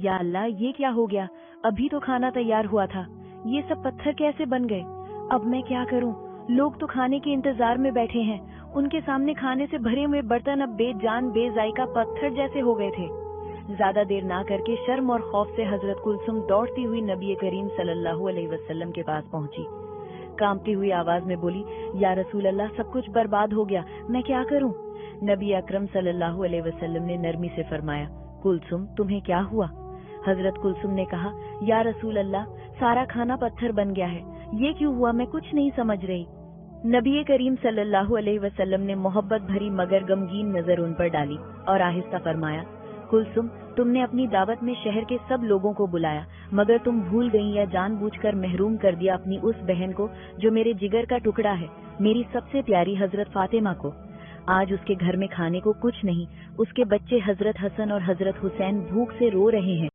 या अल्लाह, ये क्या हो गया? अभी तो खाना तैयार हुआ था, ये सब पत्थर कैसे बन गए? अब मैं क्या करूं? लोग तो खाने के इंतजार में बैठे हैं, उनके सामने खाने से भरे हुए बर्तन अब बेजान बेजायका पत्थर जैसे हो गए थे। ज्यादा देर ना करके शर्म और खौफ से हजरत कुलसुम दौड़ती हुई नबी करीम सल्लल्लाहु अलैहि वसल्लम के पास पहुंची। कांपती हुई आवाज में बोली, या रसूल अल्लाह, सब कुछ बर्बाद हो गया, मैं क्या करूं? नबी अकरम सल्लल्लाहु अलैहि वसल्लम ने नरमी से फरमाया, कुलसुम, तुम्हें क्या हुआ? हजरत कुलसुम ने कहा, या रसूल अल्लाह, सारा खाना पत्थर बन गया है, ये क्यों हुआ, मैं कुछ नहीं समझ रही। नबी करीम सल्लल्लाहु अलैहि वसल्लम ने मोहब्बत भरी मगर गमगीन नजर उन पर डाली और आहिस्ता फरमाया, कुलसुम, तुमने अपनी दावत में शहर के सब लोगों को बुलाया, मगर तुम भूल गई या जानबूझकर महरूम कर दिया अपनी उस बहन को जो मेरे जिगर का टुकड़ा है, मेरी सबसे प्यारी हजरत फातिमा को। आज उसके घर में खाने को कुछ नहीं, उसके बच्चे हजरत हसन और हजरत हुसैन भूख से रो रहे हैं।